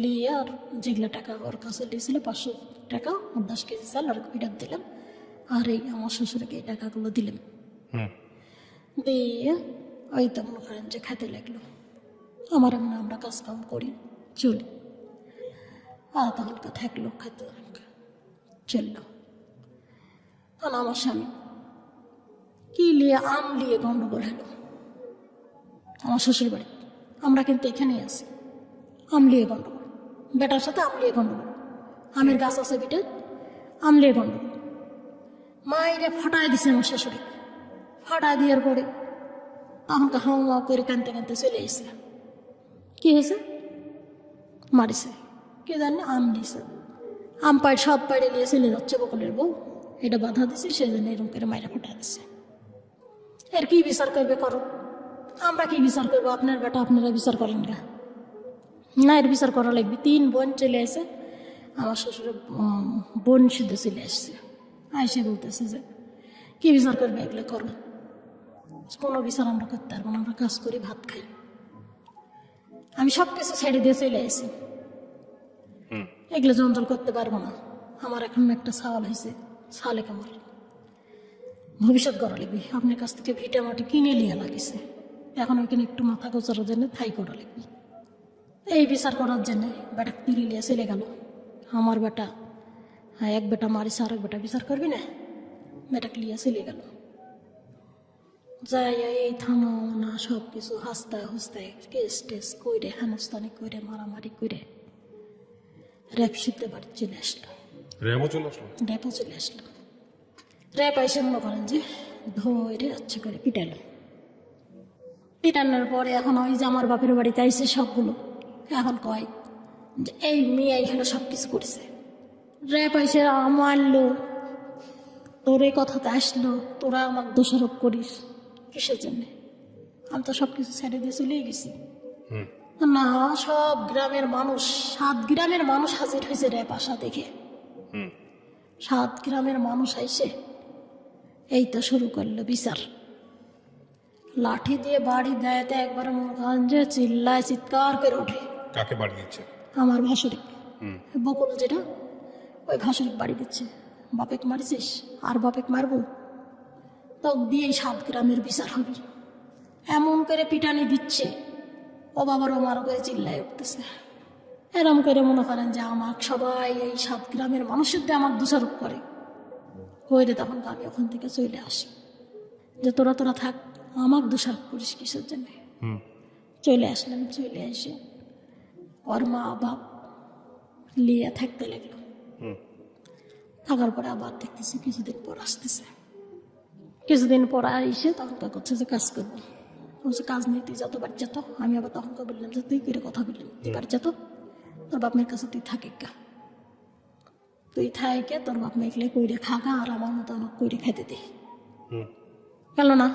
নিয়ে আর যেগুলো টাকা ওর কাছে দিয়েছিল 500 টাকা, 10 কেজি চাল আর ফিরাত দিলাম। আর এই আমার শ্বশুরকে এই টাকাগুলো দিলাম। দিয়ে ওই তো মনে করেন যে খেতে লাগলো। আমার এমন আমরা কাজ কাম করি, চলি। আর তখন থাকলো, খেতে চললো। তখন আমার স্বামী কি নিয়ে আম নিয়ে গন্ডগোল হলো, আমার শ্বশুর বাড়ি। আমরা কিন্তু এখানেই আছি, আমলিয়ে গণ্ডগোল, বেটার সাথে আমলিয়ে গণ্ডগোল, আমের গাছ আছে বিটে, আমলিয়ে গণ্ডগোল। মায়েরে ফাটাই দিছে আমার শ্বশুরে, ফাটাই দেওয়ার পরে তখনকে হাওয়া করে কানতে কানতে চলে এসে কি হয়েছে, মারিছে, কে জানে আম দিছে, আম পাড় সব পাড়ে নিয়ে চলে যাচ্ছে বকুলের বউ, এটা বাধা দিছে, সেই জন্য এরকম করে মায়েরা ফাটাই দিছে। এর কি বিচার করবে করো, আমরা কি বিচার করবো? আপনার বেটা আপনারা বিচার করেন না, না এর বিচার করা লাগবে। 3 বোন চলে আসে, আমার শ্বশুরের বোন শুদ্ধ চলে আসছে, আইসে বলতেছে যে কি বিচার করবে, এগুলো করো। কোনো বিচার আমরা করতে পারবো না, আমরা কাজ করি, ভাত খাই। আমি সব কিছু ছেড়ে দিয়ে চলে আসি, এগুলো জঞ্জল করতে পারবো না। আমার এখন একটা ছাওয়াল হয়েছে, ছালে কামার ভবিষ্যৎ করা লাগবে। আপনার কাছ থেকে ভিটা মাটি কিনে নিয়ে লাগিছে, এখন ওইখানে একটু মাথা গোচার জন্য থাই করা লাগবে। এই বিচার করার জন্য বেটা কিনে নিয়ে চলে গেল। আমার বেটা, হ্যাঁ, এক বেটা মারিছে, আর এক বেটা বিচার করবি না, বেটা ক্লিয়া চলে গেল। যাই এই থানা না সব কিছু হাসতায় হাসতায় কেস টেস করে, হেনস্তানি করে, মারামারি করে র্যাপ বাড়ি চলে আসলো। র্যাবও চলে আসলো? র্যাপও চলে আসলো। র্যাপ এসে মনে করেন যে ধরে হচ্ছে করে পিটালো। পিটানোর পরে এখন ওই যে আমার বাপের বাড়িতে আইসে সবগুলো, এখন কয় যে এই মেয়ে এখানে সব কিছু করছে। র্যাপ এসে মারলো, তোর এই কথাতে আসলো, তোরা আমাকে দোষারোপ করিস কিসের জন্যে? আমি তো সব কিছু ছেড়ে দিয়ে চলেই গেছি। না, সব গ্রামের মানুষ, 7 গ্রামের মানুষ হাজির হয়েছে র্যাপ আসা দেখে। 7 গ্রামের মানুষ আইসে এই তো শুরু করলো বিচার। লাঠি দিয়ে বাড়ি দেয়তে একবার মনে করেন যে চিল্লায়, চিৎকার করে ওঠে। কাকে বাড়ি দিচ্ছে? আমার ভাসুরি, বকুল যেটা, ওই ভাসুরি বাড়ি দিচ্ছে। বাপেক মারিছিস আর বাপেক মারবো, তো দিয়েই 7 গ্রামের বিচার হবে। এমন করে পিটানি দিচ্ছে, ও বাবার ও মারো করে চিল্লায় উঠতেছে। এরম করে মনে করেন যে আমার সবাই এই 7 গ্রামের মানুষের দিয়ে আমার দোষারোপ করে হয়ে, তখন আমি ওখান থেকে চলে আসি যে তোরা তোরা থাক, আমার দোষারোপ করিস কিসের জন্য? চলে আসলাম। চলে এসে ওর মা বাপ লিয়ে থাকতে লাগলো। থাকার পরে আবার দেখতেছি কিছুদিন পর আসতেছে। কিছুদিন পর এসে তখন করছে যে কাজ করবো, বলছে কাজ নেই, তুই যত বাড়ি যেত। আমি আবার তখন বললাম যে তুই করে কথা বললাম, তুই বাড়ি যেত, তোর বাপ মেয়ের কাছে তুই থাকে গা, তুই থাকে তোর বাপ মেয়েকে কইরে খাগা, আর আমার মতো আমাকে কইরে খাইতে দে। গেল না,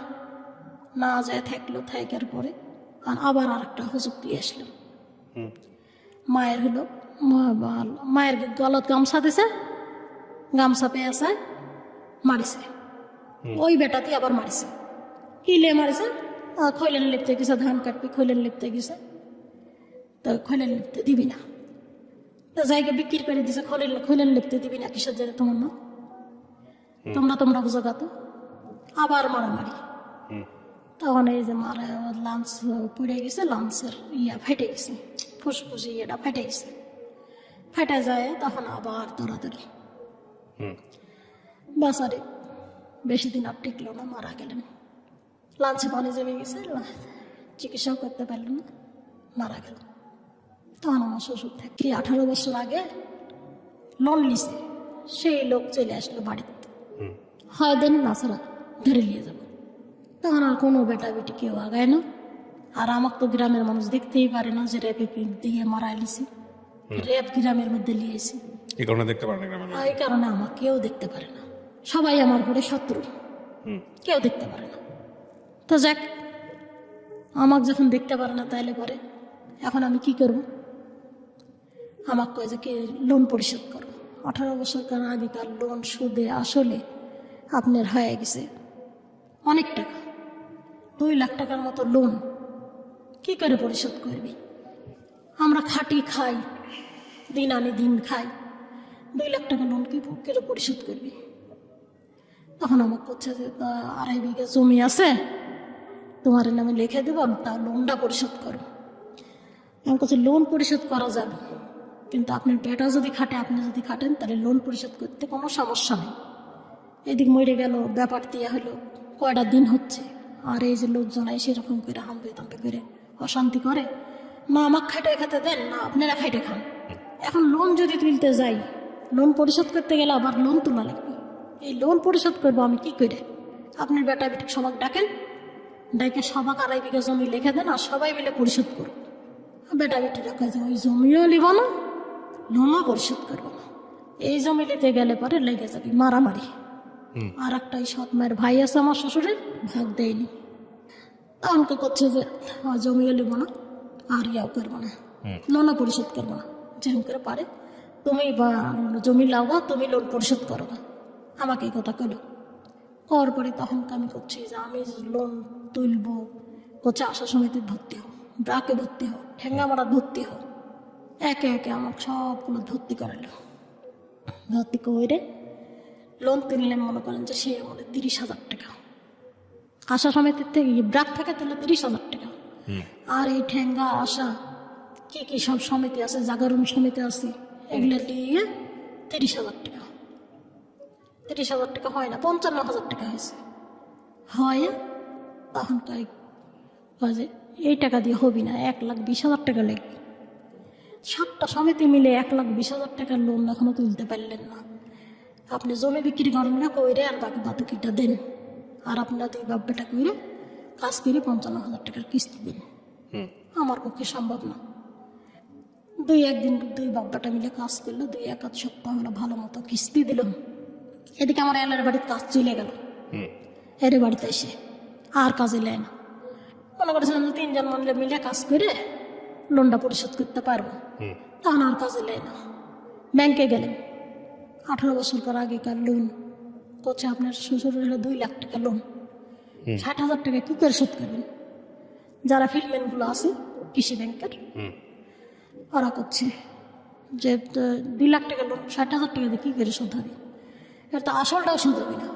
না যায় থাকলো। থাকার পরে আর আবার আর একটা হুজুক দিয়ে আসলো। মায়ের হলো মায়ের গলত গামছা দিছে, গামছা পেয়েছে, মারিছে। ওই বেটাতে আবার মারিছে। কিলে মারিছে? খৈলেন লিপতে গেছে, ধান কাটবি, খৈলেন লিপতে গেছে, তো খৈলেন লিপতে দিবি না, তো জায়গা বিক্রি করে দিছে। খৈলেন লিপতে দিবি না কিসের জন্য? তোমার মা, তোমরা বুঝো গাতো। আবার মারামারি। তখন এই যে মারা লাঞ্চ পুড়ে গেছে, লাঞ্চের ফেটে গেছে, ফুসফুস ইয়েটা ফেটে গেছে। ফেটে যায় তখন আবার দৌড়াদৌড়ি। বাসারে বেশি দিন আর টিকলো না, মারা গেলেন। লাঞ্চে পানি জমে গেছে, চিকিৎসাও করতে পারল না, মারা গেল। তখন আমার শ্বশুর থেকে 18 বছর আগে লোন নিছে, সেই লোক চলে আসলো বাড়িতে। হয় দেন না ছাড়া ধরে নিয়ে যাবো। তখন আর কোনো বেটা বেটি কেউ আগায় না। আর আমাকে তো গ্রামের মানুষ দেখতেই পারে না যে রেপে দিয়ে মারা লিছি, রেপ গ্রামের মধ্যে লিয়েছি। এই কারণে দেখতে পারে না গ্রামের লোক? এই কারণে আমাকে কেউ দেখতে পারে না, সবাই আমার ঘরে শত্রু, কেউ দেখতে পারে না। তো যাক, আমাকে যখন দেখতে পারে না তাইলে পরে এখন আমি কি করব? আমাকে কয়ে যে কি লোন পরিশোধ করো। 18 বছর আগেকার লোন সুদে আসলে আপনার হয়ে গেছে অনেক টাকা, 2 লাখ টাকার মতো লোন। কি করে পরিশোধ করবি? আমরা খাটি খাই, দিন আনি দিন খাই, 2 লাখ টাকা লোন কি করে পরিশোধ করবি? তখন আমাকে করছে যে 2.5 বিঘা জমি আছে, তোমার নামে লিখে দেবো, তা লোনটা পরিশোধ করো। আমার কাছে লোন পরিশোধ করা যাবে, কিন্তু আপনার বেটা যদি খাটে, আপনি যদি খাটেন, তাহলে লোন পরিশোধ করতে কোনো সমস্যা নেই। এদিক মরে গেল, ব্যাপার দিয়ে হলো, কয়টা দিন হচ্ছে, আর এই যে লোকজন সেরকম করে হাম্পে তাম্পে করে অশান্তি করে, না আমাকে খাইটে খেতে দেন, না আপনারা খাইটে খান। এখন লোন যদি তুলতে যাই, লোন পরিশোধ করতে গেলে আবার লোন তোলা লাগবে। এই লোন পরিশোধ করবো আমি কি করে? আপনার বেটা বেটি সবাক ডাকেন, ডাকে সবাক 2.5 বিঘা জমি লিখে দেন আর সবাই মিলে পরিশোধ করুন। বেটা বেটিরা কাজে ওই জমিও নিব না, লোনও পরিশোধ করবো না। এই জমি নিতে গেলে পরে লেগে যাবে মারামারি। আর একটা সৎ মায়ের ভাই আছে আমার শ্বশুরের, ভাগ দেয়নি। তখনকে করছে যে জমিও নিব না আর ইয়াও করবো না, লোনও পরিশোধ করবো না। যেরকম করে পারে তুমি বা জমি লাগাও, তুমি লোন পরিশোধ করো না, আমাকে এই কথা করো। করার পরে তখন আমি করছি যে আমি লোন তুলবো, করছে আশা সমিতি ভর্তি হোক, ব্রাকে ভর্তি হোক, ঠেঙ্গামারা ভর্তি হোক, একে একে আমাকে সবগুলো ভর্তি করালো। ভর্তি করে লোন তুললে মনে করেন যে সে বলে 30,000 টাকা, আশা সমিতির থেকে ব্রাক থেকে তুলে 30,000 টাকা। আর এই ঠেঙ্গা আশা কি কি সব সমিতি আছে, জাগরণ সমিতি আছে, এগুলো দিয়ে 30,000 টাকা। 30,000 টাকা হয় না, 55,000 টাকা হয়েছে। হয় তখন কাজে এই টাকা দিয়ে হবি না, 1,20,000 টাকা লাগবে। 7টা সমিতি মিলে 1,20,000 টাকার লোন এখনো তুলতে পারলেন না। আপনি জমি বিক্রি করেন না কইরে আর বাকি বাতুকিটা দেন, আর আপনার 2 বাপ বেটা কইরে কাজ করে 55,000 টাকার কিস্তি দিন। আমার পক্ষে সম্ভব না। 2 দিন 2 বাপ বেটা মিলে কাজ করলো, 2-1 সপ্তাহ হলো ভালো মতো কিস্তি দিলাম। এদিকে আমার এলার বাড়ির কাজ চলে গেল, এর বাড়িতে এসে আর কাজে নেয় না। মনে করেছিলাম যে 3 জন মিলে কাজ করে লোনটা পরিশোধ করতে পারবো, তখন আর কাজে নেয় না। ব্যাংকে গেলেন, 18 বছর পর আগেকার লোন করছে আপনার শ্বশুরের হলো 2 লাখ টাকা লোন, 60,000 টাকা কি করে শোধ করবেন? যারা ফিল্ডম্যানগুলো আছে কৃষি ব্যাংকের, ওরা করছে যে 2 লাখ টাকা লোন 60,000 টাকা দিয়ে কী করে শোধ হবে? এর তো আসলটাও সুদ হবে না।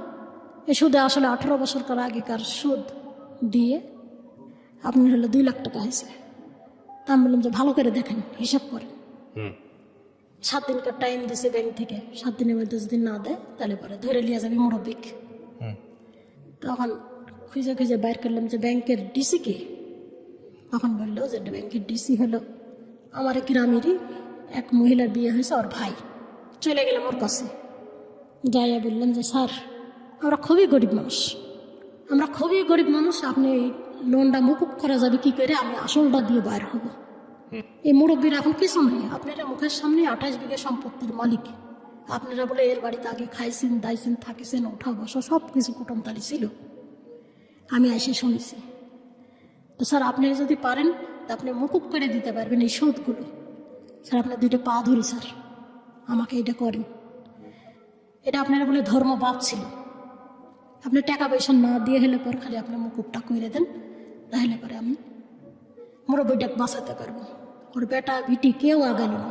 এই সুদে আসলে 18 বছর পর আগেকার সুদ দিয়ে আপনার হলো 2 লাখ টাকা হয়েছে। তা আমি বললাম যে ভালো করে দেখেন, হিসাব করেন। 7 দিনকার টাইম দিয়েছে ব্যাংক থেকে, 7 দিনের মধ্যে যদি না দেয় তাহলে পরে ধরে নিয়ে যাবে মুরব্বিক। তখন খুঁজে খুঁজে বাইর করলাম যে ব্যাংকের ডিসি কে। তখন বললো যে ব্যাংকের ডিসি হলো আমার গ্রামেরই এক মহিলার বিয়ে হয়েছে, ওর ভাই। চলে গেলাম ওর কাছে, যাইয়া বললাম যে স্যার আমরা খুবই গরিব মানুষ, আমরা খুবই গরিব মানুষ, আপনি এই লোনটা মুকুব করা যাবে কি করে? আমি আসলটা দিয়ে বাইর হব। এই মুরব্বীর এখন কিছু নেই, আপনারা মুখের সামনে 28 বিঘা সম্পত্তির মালিক। আপনারা বলে এর বাড়িতে আগে খাইছেন, দাইছেন, থাকিছেন, ওঠা বসা সব কিছু কুটুমতালি ছিল, আমি এসে শুনেছি। তো স্যার আপনি যদি পারেন তা আপনি মুকুব করে দিতে পারবেন এই সুদগুলো। স্যার আপনার 2টা পা ধরি স্যার, আমাকে এটা করেন। এটা আপনারা বলে ধর্ম বাপ ছিল, আপনি টাকা পয়সা না দিয়ে হলে পর খালি আপনি মুকুবটা করে দেন, তাহলে পরে আমি মুরব্বীটাকে বাঁচাতে পারবো। ওর বেটা ভিটি কেউ আগাল না।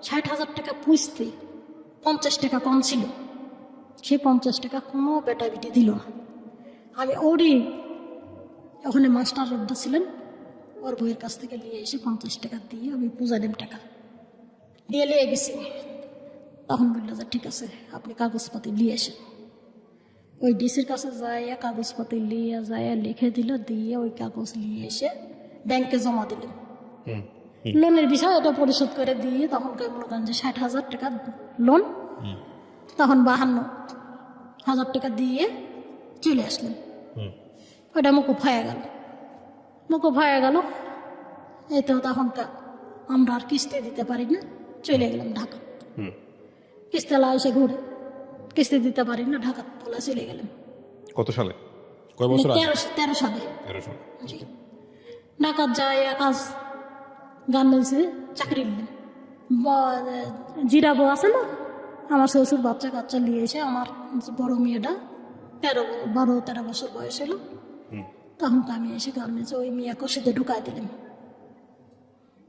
60,000 টাকা পুষতে 50 টাকা কম ছিল, সে 50 টাকা কোনো বেটা ভিটি দিল না। আমি ওরই ওখানে মাস্টার রোডটা ছিলেন, ওর বইয়ের কাছ থেকে নিয়ে এসে 50 টাকা দিয়ে আমি পূজা দেব টাকা দিয়ে নিয়ে গেছি। তখন বললো যে ঠিক আছে আপনি কাগজপাতি নিয়ে এসেন। ওই ডিসির কাছে যাইয়া কাগজপাতি নিয়ে যাইয়া লিখে দিল, দিয়ে ওই কাগজ নিয়ে এসে ব্যাংকে জমা দিলেন। লোনের বিষয় ওটা পরিশোধ করে দিয়ে তখন মনে করেন যে 60,000 টাকা লোন, তখন 52,000 টাকা দিয়ে চলে আসলেন। ওইটা মুকুব হয়ে গেল, মুকুব হয়ে গেল। এই তো তখনকার আমরা আর কিস্তি দিতে পারি না, চলে গেলাম ঢাকা। কিস্তিওয়ালা এসে ঘুরে, কিস্তি দিতে পারি না, ঢাকা তোলা চলে গেলাম। কত সালে, কয় বছর আগে? 13 সালে। 13 সালে। জি, ঢাকা যায় কাজ গার্মেন্টসে চাকরি নিলেন। জিরাবো আছে না, আমার শ্বশুর বাচ্চা কাচ্চা নিয়ে এসে আমার বড় মেয়েটা 12-13 বছর বয়স হলো, তখন তো আমি এসে গার্মেন্টসে ওই মেয়ে কষিতে ঢুকাই দিলাম,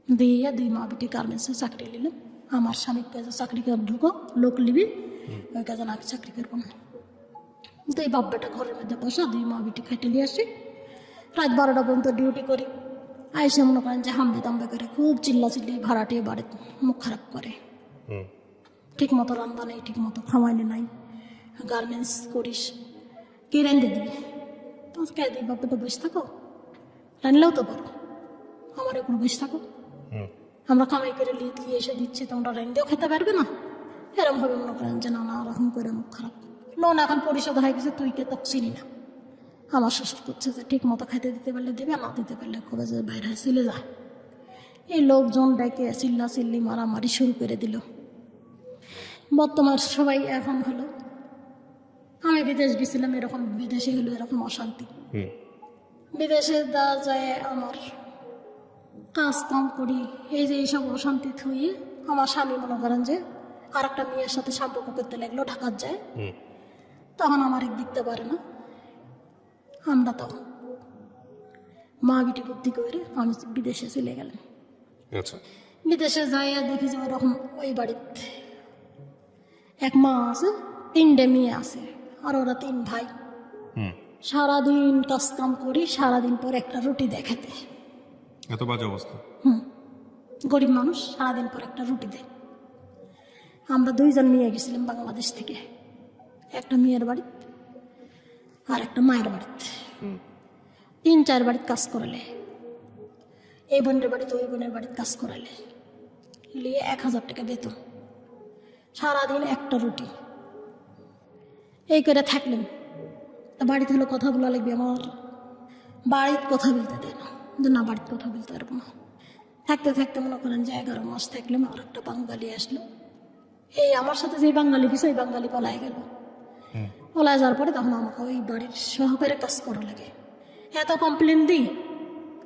দিয়ে 2 মা বেটি গার্মেন্টসে চাকরি নিলাম। আমার স্বামী কাজে চাকরি করে ঢুকো, লোক নিবি, ওই কাজে আমি চাকরি করবো না। 2 বাপ বেটা ঘরের মধ্যে বসা, 2 মা বেটি খাইতে নিয়ে আসি, রাত 12টা পর্যন্ত ডিউটি করি। আইসে মনে করেন যে হামবে দাম্বে করে খুব চিল্লাচিল্লি, ভাড়াটিয়ে বাড়িতে মুখ খারাপ করে, ঠিক মতো রান্না নেই, ঠিক মতো খাওয়াইলে নাই। গার্মেন্টস করিস কে রেঁধে দিবি? কে দিই বাপে তো বসে থাকো, রানলেও তো পারো, আমার এগুলো বসে থাকো, আমরা কামাই করে লিয়ে এসে দিচ্ছি, তোমরা রান্দেও খেতে পারবে না। এরকম ভাবে মনে করেন যে না ওরকম করে মুখ খারাপ। লোন এখন পরিশোধ হয়ে গেছে, তুই কে তো চিনি না। আমার শ্বশুর করছে যে ঠিক মতো খেতে দিতে পারলে দেবে, না দিতে পারলে কবে যে বাইরে চলে যায়। এই লোকজন ডেকে চিল্লা চিল্লি মারামারি শুরু করে দিল। বর্তমান সবাই এখন হলো, আমি বিদেশ গেছিলাম, এরকম বিদেশে হলো এরকম অশান্তি। বিদেশে দেওয়া যায় আমার কাজ কাম করি, এই যে এইসব অশান্তি থুয়ে আমার স্বামী মনে করেন যে আর একটা মেয়ের সাথে সম্পর্ক করতে লাগলো, ঢাকার যায়। তখন আমার দেখতে পারে না, আমরা তখন মা বিটি বুদ্ধি করে আমি বিদেশে চলে গেলাম। আচ্ছা, বিদেশে যাইয়া দেখি যে ওরকম ওই বাড়িতে এক মা আছে, 3টে মেয়ে আছে, আর ওরা 3 ভাই। সারাদিন কাজ কাম করি, সারাদিন পর একটা রুটি দেখাতে। এত বাজে অবস্থা। গরিব মানুষ, সারাদিন পর একটা রুটি দেয়। আমরা 2 জন নিয়ে গেছিলাম বাংলাদেশ থেকে, একটা মেয়ের বাড়ি আর একটা মায়ের বাড়িতে। 3-4 বাড়িতে কাজ করালে, এই বোনের বাড়িতে ওই বোনের বাড়িতে কাজ করালে, নিয়ে 1000 টাকা বেতন, সারাদিন একটা রুটি। এই করে থাকলেন। তা বাড়িতে হলো কথা বলা লাগবে, আমার বাড়িতে কথা বলতে দেয় না, যে না বাড়িতে কথা বলতে পারবো না। থাকতে থাকতে মনে করেন যে 11 মাস থাকলাম, আর একটা বাঙালি আসলো। এই আমার সাথে যে বাঙালি গেছে, ওই বাঙালি পলায় গেল। পলায় যাওয়ার পরে তখন আমাকে ওই বাড়ির সহকারে কাজ করা লাগে। এত কমপ্লেন দিই,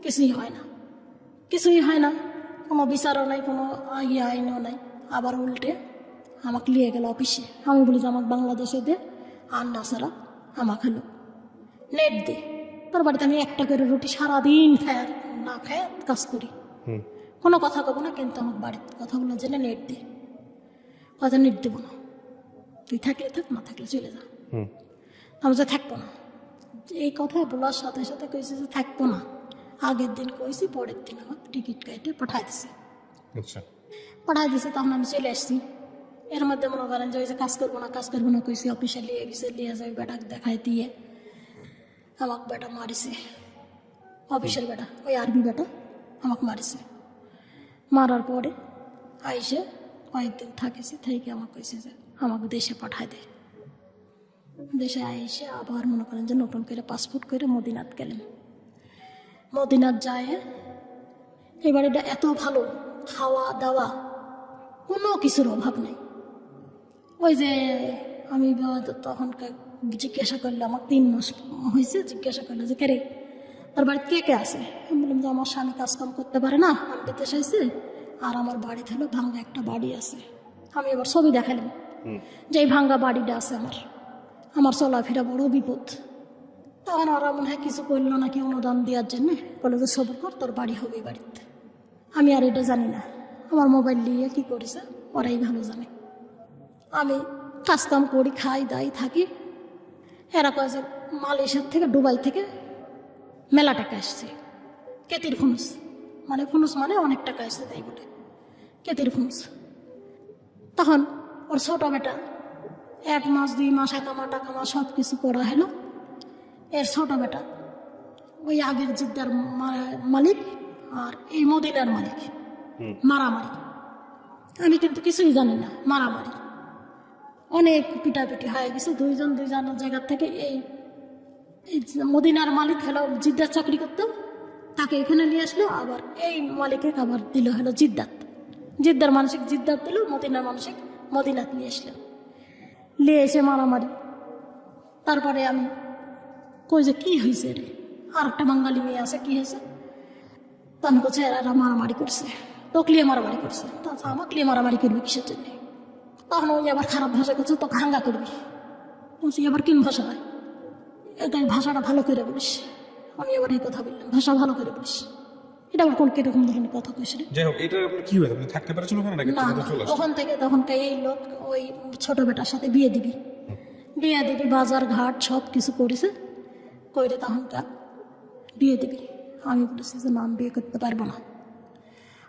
কিছুই হয় না, কিছুই হয় না, কোনো বিচারও নাই, কোনো আইনও নাই। আবার উল্টে আমাকে নিয়ে গেল অফিসে। আমি বলি যে আমাকে বাংলাদেশে দে, আর না ছাড়া আমাকে হলো নেট দে। তোর বাড়িতে আমি একটা করে রুটি সারাদিন খায় না খায় কাজ করি, কোনো কথা কব না, কিন্তু আমার বাড়িতে কথা বলার জন্য নেট দে। কথা নেট দেবো না, তুই থাকলে থাক, না থাকলে চলে যা। আমি যে থাকবো না, এই কথা বলার সাথে সাথে কইছে যে থাকবো না। আগের দিন কইছি, পরের দিন আমার টিকিট কেটে পাঠাই দিছে। আচ্ছা, পাঠাই দিছে, তখন আমি চলে আসছি। এর মধ্যে মনে করেন যে ওই যে কাজ করবো না, কাজ করবো না কইছি, অফিসে নিয়ে গেছে, নিয়ে যাই বেটা দেখাই দিয়ে আমাকে বেটা মারিছে। অফিসের বেটা, ওই আর্মি বেটা আমাকে মারিছে। মারার পরে আইসে কয়েকদিন থাকেছি, থেকে আমাকে কইছে যে আমাকে দেশে পাঠায় দে। দেশে আইসে আবার মনে করেন যে নতুন করে পাসপোর্ট করে মদিনাত গেলেন। মদিনাত যায়, এই বাড়িটা এত ভালো, খাওয়া দাওয়া কোনো কিছুর অভাব নেই। ওই যে আমি তখন জিজ্ঞাসা করলে, আমার 3 মাস হয়েছে, জিজ্ঞাসা করলে যে কে রে তোর বাড়িতে কে কে আছে। আমি বললাম যে আমার স্বামী কাজকাম করতে পারে না, আমি বিদেশ আইছি, আর আমার বাড়িতে হলো ভাঙ্গা একটা বাড়ি আছে। আমি এবার ছবি দেখালাম যে এই ভাঙ্গা বাড়িটা আছে, আমার চলাফেরা বড় বিপদ। তখন ওরা মনে হয় কিছু করলো নাকি অনুদান দেওয়ার জন্য, বলে যে সবর কর, তোর বাড়ি হবে বাড়িতে। আমি আর এটা জানি না, আমার মোবাইল নিয়ে কি করেছে ওরাই ভালো জানে। আমি কাজকাম করি, খাই দাই থাকি। এরা কয় যে মালয়েশিয়ার থেকে, দুবাই থেকে মেলা টাকা আসছে, কেতির ফুনুস, মানে ফুনুস মানে অনেক টাকা আসছে, তাই বলে কেতির ফুনুস। তখন ওর ছোট বেটা 1 মাস 2 মাস একামা টাকামা সব কিছু করা হলো। এর ছোট বেটা ওই আগের জিদ্দার মালিক আর এই মদিনার মালিক মারামারি। আমি কিন্তু কিছুই জানি না, মারামারি অনেক পিটাপিটি হয়ে গেছে। 2 জন 2 জনের জায়গা থেকে এই মদিনার মালিক হলো জিদ্দার চাকরি করতো, তাকে এখানে নিয়ে আসলো। আবার এই মালিকে আবার দিল হলো জিদ্দাত, জিদ্দার মানসিক জিদ্দাত দিল, মদিনার মানসিক মদিনাত নিয়ে আসলো। নিয়ে এসে মারামারি। তারপরে আমি কই যে কি হয়েছে রে, আর একটা বাঙালি মেয়ে আছে, কি হয়েছে? তখন করছে এরা মারামারি করছে, তোকে নিয়ে মারামারি করছে। তাছাড়া আমাকে নিয়ে মারামারি করবি কিসের জন্য? তখন ওই আবার খারাপ ভাষা করছে, তোকে হাঙ্গা করবি। বলছি এবার কিন ভাষা হয়, এটাই ভাষাটা ভালো করে বলিস। আমি এবার এই কথা বললাম, ভাষা ভালো করে বলিস। এটা আবার কোন কিরকম ধরনের কথা কইছে রে? যাই হোক, এটা আপনার কি হয়, আপনি থাকতে পারছেন ওখানে নাকি না চলে না, আসছেন? তখন এই লোক ওই ছোট বেটার সাথে বিয়ে দিবি, বাজার ঘাট সব কিছু করেছে, করে তখনকার বিয়ে দিবি। আমি বলেছি যে না, আমি বিয়ে করতে পারবো না,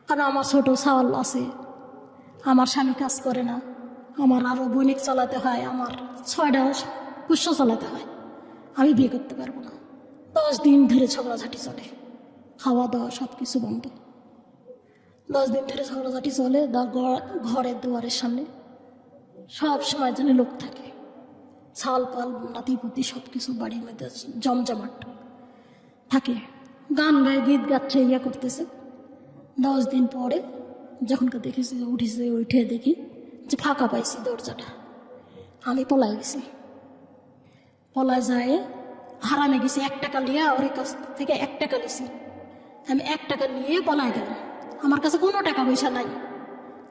কারণ আমার ছোট চাওয়াল আছে, আমার স্বামী কাজ করে না, আমার আরও বৈনিক চালাতে হয়, আমার 6টা পুষ্য চালাতে হয়, আমি বিয়ে করতে পারবো না। 10 দিন ধরে ঝগড়াঝাটি চলে, খাওয়া দাওয়া সব কিছু বন্ধ। 10 দিন ধরে ঝগড়াঝাটি চলে, ঘরের দুয়ারের সামনে সব সময় যেন লোক থাকে, ছাল পাল নাতিপুতি সব কিছু বাড়ির মধ্যে জমজমাট থাকে, গান গায়ে গীত গাচ্ছে, ইয়ে করতেছে। 10 দিন পরে যখন দেখেছি যে উঠেছে, উঠে দেখি যে ফাঁকা পাইছি দরজাটা, আমি পলাই গেছি। পলায় যায় হারামে গেছি, 1 টাকা নিয়ে ওর কাছ থেকে 1 টাকা নিছি। আমি 1 টাকা নিয়ে পলায় গেলাম, আমার কাছে কোনো টাকা পয়সা নাই।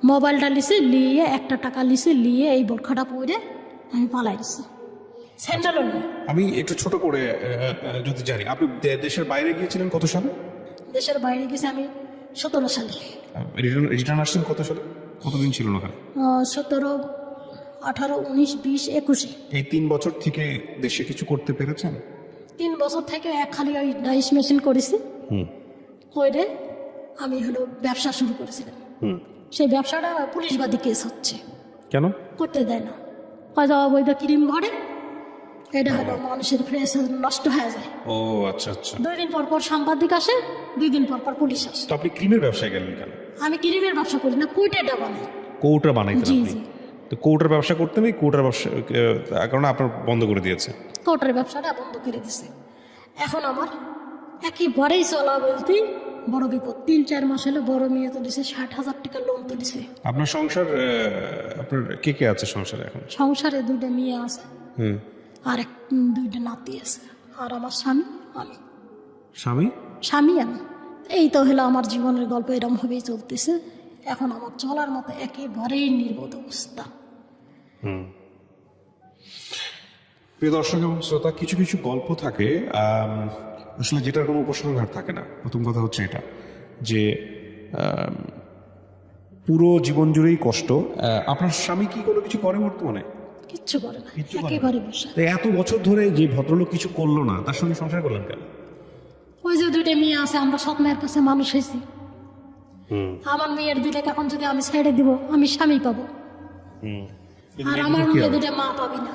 মোবাইলটা লিছে, নিয়ে 1 টাকা লিছে, নিয়ে এই বোরখাটা পরে আমি পালাই গেছি, স্যান্ডেলও নিয়ে। আমি একটু ছোট করে যদি জানি, আপনি দেশের বাইরে গিয়েছিলেন কত সালে? দেশের বাইরে গেছি আমি 17 সালে। রিটার্ন আসছেন কত সালে? কতদিন ছিলেন ওখানে? 17, 18, 19, 20, 21। এই 3 বছর থেকে দেশে কিছু করতে পেরেছেন? 3 বছর থেকে খালি ওই ডাইস মেশিন করেছি। করে আমি ব্যবসা শুরু করেছিলাম। সেই ব্যবসাটা পুলিশবাদী কেস হচ্ছে, কেন করতে দেয় না। হয়তো অবৈধ ক্রিম ভরে, এটা মানুষের ফ্রেশ নষ্ট হয়ে যায়। ও আচ্ছা আচ্ছা। 2 দিন পর পর সাংবাদিক আসে, 2 দিন পর পর পুলিশ আসে। তো আপনি ক্রিমের ব্যবসায় গেলেন কেন? আমি ক্রিমের ব্যবসা করি না, কুইটেটা বানাই। কৌটা বানাইতেন জি আপনি? জি, তো কৌটার ব্যবসা করতেন, এই কৌটার ব্যবসা কারণ আপনার বন্ধ করে দিয়েছে। কৌটার ব্যবসাটা বন্ধ করে দিছে। এখন আমার একেবারেই চলা বলতেই বড় বিপদ। 3-4 মাস হলো বড় মেয়ে তুলিছে, 60,000 টাকা লোন তুলিছে। আপনার সংসার, আপনার কে কে আছে সংসারে এখন? সংসারে 2টা মেয়ে আছে, হুম। আর 2টা নাতি আছে, আর আমার স্বামী, আমি। স্বামী? আমি। এই তো হলো আমার জীবনের গল্প, এরকম ভাবেই চলতেছে। এখন আমার চলার মতো একেবারেই নির্বোধ অবস্থা। প্রিয় দর্শক এবং শ্রোতা, কিছু কিছু গল্প থাকে আসলে যেটার কোনো উপসংহার থাকে না। প্রথম কথা হচ্ছে এটা যে পুরো জীবন জুড়েই কষ্ট। আপনার স্বামী কি কোনো কিছু করে বর্তমানে? কিচ্ছু করে না, একেবারে বসে। তো এত বছর ধরে যে ভদ্রলোক কিছু করলো না, তার সঙ্গে সংসার করলেন কেন? ওই যে 2টা মেয়ে আছে, আমরা সৎ মায়ের কাছে মানুষ হয়েছি। আমার মেয়ের 2টা এখন যদি আমি ছেড়ে দিব, আমি স্বামী পাবো, আর আমার মেয়ে 2টা মা পাবি না।